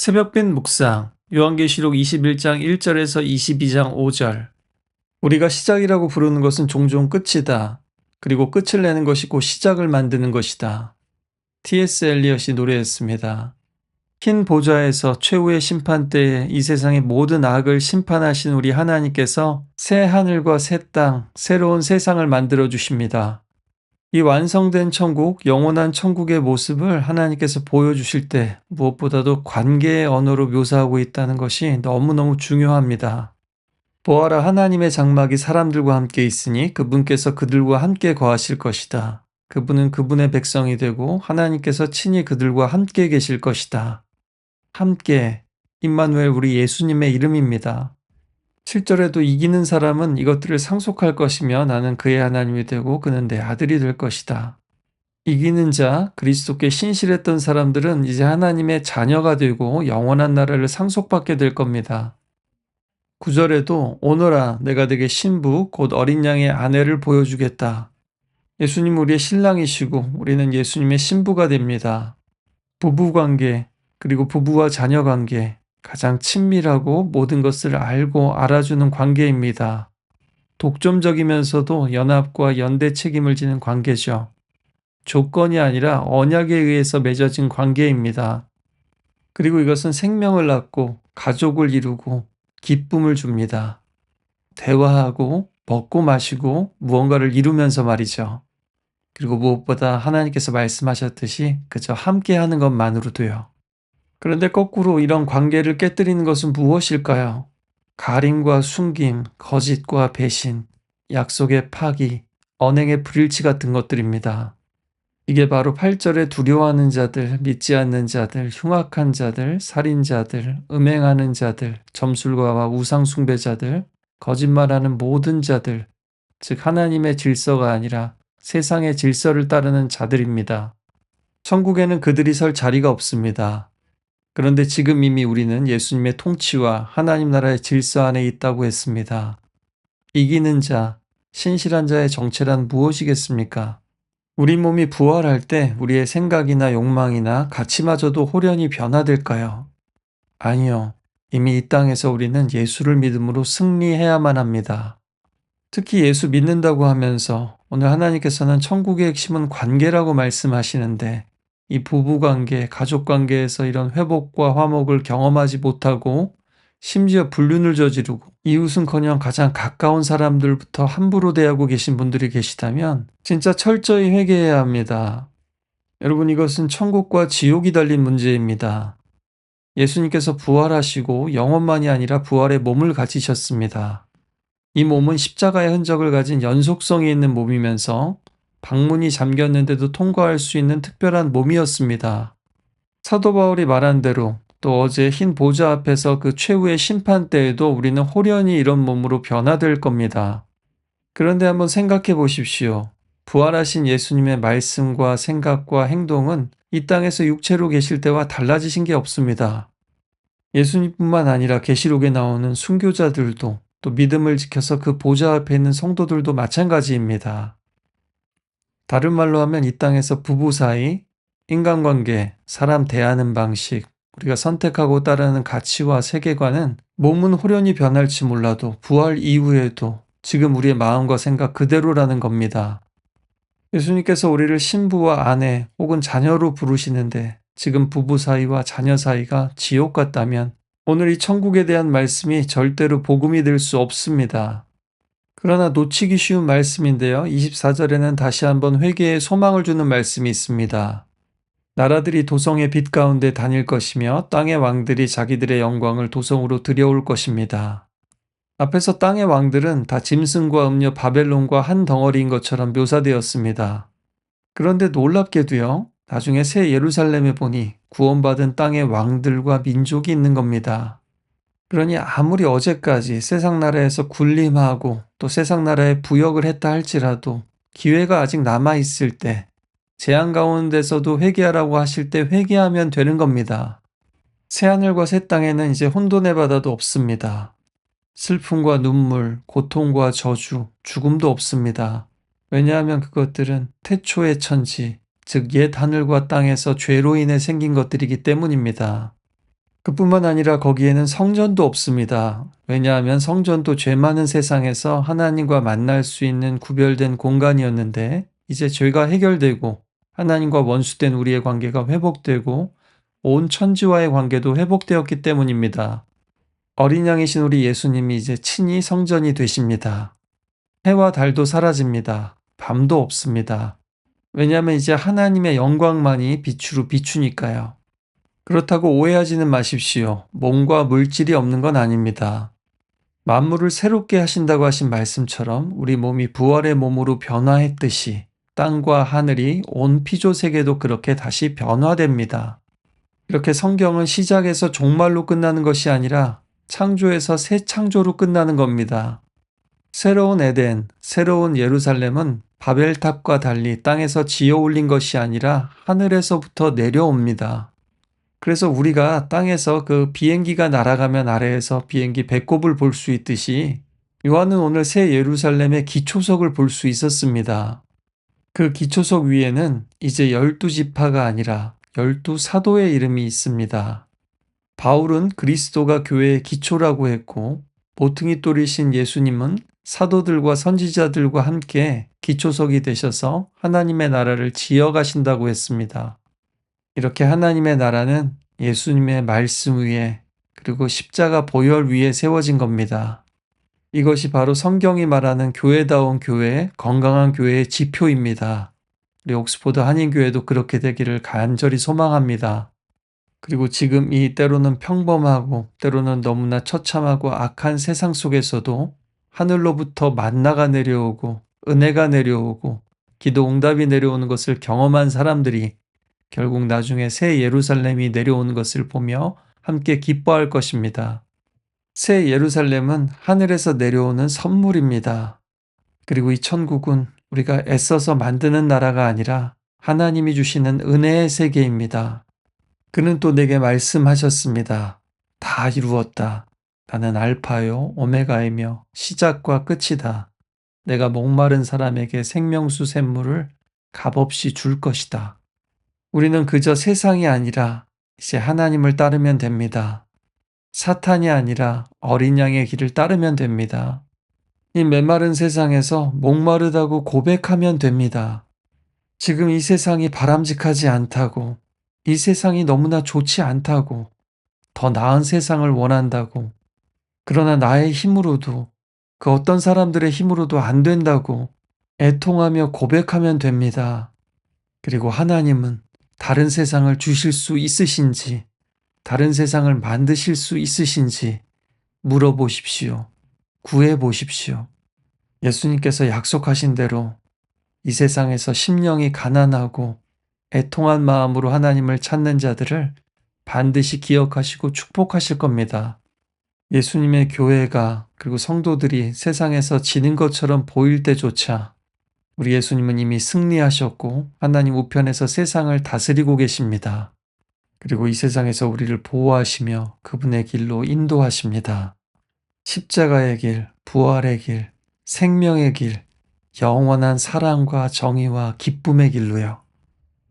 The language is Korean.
새벽빛 묵상, 요한계시록 21장 1절에서 22장 5절. 우리가 시작이라고 부르는 것은 종종 끝이다. 그리고 끝을 내는 것이 곧 시작을 만드는 것이다. T.S. 엘리엇이 노래했습니다. 흰 보좌에서 최후의 심판 때에 이 세상의 모든 악을 심판하신 우리 하나님께서 새 하늘과 새 땅, 새로운 세상을 만들어 주십니다. 이 완성된 천국, 영원한 천국의 모습을 하나님께서 보여주실 때 무엇보다도 관계의 언어로 묘사하고 있다는 것이 너무너무 중요합니다. 보아라, 하나님의 장막이 사람들과 함께 있으니 그분께서 그들과 함께 거하실 것이다. 그분은 그분의 백성이 되고 하나님께서 친히 그들과 함께 계실 것이다. 함께, 임마누엘, 우리 예수님의 이름입니다. 7절에도 이기는 사람은 이것들을 상속할 것이며 나는 그의 하나님이 되고 그는 내 아들이 될 것이다. 이기는 자, 그리스도께 신실했던 사람들은 이제 하나님의 자녀가 되고 영원한 나라를 상속받게 될 겁니다. 9절에도 오너라, 내가 네게 신부 곧 어린 양의 아내를 보여주겠다. 예수님 우리의 신랑이시고 우리는 예수님의 신부가 됩니다. 부부관계, 그리고 부부와 자녀관계, 가장 친밀하고 모든 것을 알고 알아주는 관계입니다. 독점적이면서도 연합과 연대 책임을 지는 관계죠. 조건이 아니라 언약에 의해서 맺어진 관계입니다. 그리고 이것은 생명을 낳고 가족을 이루고 기쁨을 줍니다. 대화하고 먹고 마시고 무언가를 이루면서 말이죠. 그리고 무엇보다 하나님께서 말씀하셨듯이 그저 함께하는 것만으로도요. 그런데 거꾸로 이런 관계를 깨뜨리는 것은 무엇일까요? 가림과 숨김, 거짓과 배신, 약속의 파기, 언행의 불일치 같은 것들입니다. 이게 바로 8절에 두려워하는 자들, 믿지 않는 자들, 흉악한 자들, 살인자들, 음행하는 자들, 점술가와 우상숭배자들, 거짓말하는 모든 자들, 즉 하나님의 질서가 아니라 세상의 질서를 따르는 자들입니다. 천국에는 그들이 설 자리가 없습니다. 그런데 지금 이미 우리는 예수님의 통치와 하나님 나라의 질서 안에 있다고 했습니다. 이기는 자, 신실한 자의 정체란 무엇이겠습니까? 우리 몸이 부활할 때 우리의 생각이나 욕망이나 가치마저도 홀연히 변화될까요? 아니요. 이미 이 땅에서 우리는 예수를 믿음으로 승리해야만 합니다. 특히 예수 믿는다고 하면서 오늘 하나님께서는 천국의 핵심은 관계라고 말씀하시는데 이 부부관계, 가족관계에서 이런 회복과 화목을 경험하지 못하고 심지어 불륜을 저지르고 이웃은커녕 가장 가까운 사람들부터 함부로 대하고 계신 분들이 계시다면 진짜 철저히 회개해야 합니다. 여러분, 이것은 천국과 지옥이 달린 문제입니다. 예수님께서 부활하시고 영혼만이 아니라 부활의 몸을 가지셨습니다. 이 몸은 십자가의 흔적을 가진 연속성이 있는 몸이면서 방문이 잠겼는데도 통과할 수 있는 특별한 몸이었습니다. 사도 바울이 말한 대로 또 어제 흰 보좌 앞에서 그 최후의 심판 때에도 우리는 홀연히 이런 몸으로 변화될 겁니다. 그런데 한번 생각해 보십시오. 부활하신 예수님의 말씀과 생각과 행동은 이 땅에서 육체로 계실 때와 달라지신 게 없습니다. 예수님뿐만 아니라 계시록에 나오는 순교자들도 또 믿음을 지켜서 그 보좌 앞에 있는 성도들도 마찬가지입니다. 다른 말로 하면 이 땅에서 부부 사이, 인간관계, 사람 대하는 방식, 우리가 선택하고 따르는 가치와 세계관은 몸은 홀연히 변할지 몰라도 부활 이후에도 지금 우리의 마음과 생각 그대로라는 겁니다. 예수님께서 우리를 신부와 아내 혹은 자녀로 부르시는데 지금 부부 사이와 자녀 사이가 지옥 같다면 오늘 이 천국에 대한 말씀이 절대로 복음이 될 수 없습니다. 그러나 놓치기 쉬운 말씀인데요. 24절에는 다시 한번 회개의 소망을 주는 말씀이 있습니다. 나라들이 도성의 빛 가운데 다닐 것이며 땅의 왕들이 자기들의 영광을 도성으로 들여올 것입니다. 앞에서 땅의 왕들은 다 짐승과 음녀 바벨론과 한 덩어리인 것처럼 묘사되었습니다. 그런데 놀랍게도요. 나중에 새 예루살렘에 보니 구원받은 땅의 왕들과 민족이 있는 겁니다. 그러니 아무리 어제까지 세상 나라에서 군림하고 또 세상 나라에 부역을 했다 할지라도 기회가 아직 남아있을 때 재앙 가운데서도 회개하라고 하실 때 회개하면 되는 겁니다. 새하늘과 새 땅에는 이제 혼돈의 바다도 없습니다. 슬픔과 눈물, 고통과 저주, 죽음도 없습니다. 왜냐하면 그것들은 태초의 천지, 즉 옛 하늘과 땅에서 죄로 인해 생긴 것들이기 때문입니다. 그뿐만 아니라 거기에는 성전도 없습니다. 왜냐하면 성전도 죄 많은 세상에서 하나님과 만날 수 있는 구별된 공간이었는데 이제 죄가 해결되고 하나님과 원수된 우리의 관계가 회복되고 온 천지와의 관계도 회복되었기 때문입니다. 어린 양이신 우리 예수님이 이제 친히 성전이 되십니다. 해와 달도 사라집니다. 밤도 없습니다. 왜냐하면 이제 하나님의 영광만이 빛으로 비추니까요. 그렇다고 오해하지는 마십시오. 몸과 물질이 없는 건 아닙니다. 만물을 새롭게 하신다고 하신 말씀처럼 우리 몸이 부활의 몸으로 변화했듯이 땅과 하늘이 온 피조 세계도 그렇게 다시 변화됩니다. 이렇게 성경은 시작에서 종말로 끝나는 것이 아니라 창조에서 새 창조로 끝나는 겁니다. 새로운 에덴, 새로운 예루살렘은 바벨탑과 달리 땅에서 지어 올린 것이 아니라 하늘에서부터 내려옵니다. 그래서 우리가 땅에서 그 비행기가 날아가면 아래에서 비행기 배꼽을 볼 수 있듯이 요한은 오늘 새 예루살렘의 기초석을 볼 수 있었습니다. 그 기초석 위에는 이제 12지파가 아니라 12사도의 이름이 있습니다. 바울은 그리스도가 교회의 기초라고 했고 모퉁이 돌이신 예수님은 사도들과 선지자들과 함께 기초석이 되셔서 하나님의 나라를 지어가신다고 했습니다. 이렇게 하나님의 나라는 예수님의 말씀 위에 그리고 십자가 보혈 위에 세워진 겁니다. 이것이 바로 성경이 말하는 교회다운 교회, 건강한 교회의 지표입니다. 우리 옥스포드 한인교회도 그렇게 되기를 간절히 소망합니다. 그리고 지금 이 때로는 평범하고 때로는 너무나 처참하고 악한 세상 속에서도 하늘로부터 만나가 내려오고 은혜가 내려오고 기도 응답이 내려오는 것을 경험한 사람들이 결국 나중에 새 예루살렘이 내려오는 것을 보며 함께 기뻐할 것입니다. 새 예루살렘은 하늘에서 내려오는 선물입니다. 그리고 이 천국은 우리가 애써서 만드는 나라가 아니라 하나님이 주시는 은혜의 세계입니다. 그는 또 내게 말씀하셨습니다. 다 이루었다. 나는 알파요 오메가이며 시작과 끝이다. 내가 목마른 사람에게 생명수 샘물을 값없이 줄 것이다. 우리는 그저 세상이 아니라 이제 하나님을 따르면 됩니다. 사탄이 아니라 어린 양의 길을 따르면 됩니다. 이 메마른 세상에서 목마르다고 고백하면 됩니다. 지금 이 세상이 바람직하지 않다고, 이 세상이 너무나 좋지 않다고, 더 나은 세상을 원한다고, 그러나 나의 힘으로도 그 어떤 사람들의 힘으로도 안 된다고 애통하며 고백하면 됩니다. 그리고 하나님은 다른 세상을 주실 수 있으신지, 다른 세상을 만드실 수 있으신지 물어보십시오. 구해보십시오. 예수님께서 약속하신 대로 이 세상에서 심령이 가난하고 애통한 마음으로 하나님을 찾는 자들을 반드시 기억하시고 축복하실 겁니다. 예수님의 교회가 그리고 성도들이 세상에서 지는 것처럼 보일 때조차 우리 예수님은 이미 승리하셨고 하나님 우편에서 세상을 다스리고 계십니다. 그리고 이 세상에서 우리를 보호하시며 그분의 길로 인도하십니다. 십자가의 길, 부활의 길, 생명의 길, 영원한 사랑과 정의와 기쁨의 길로요.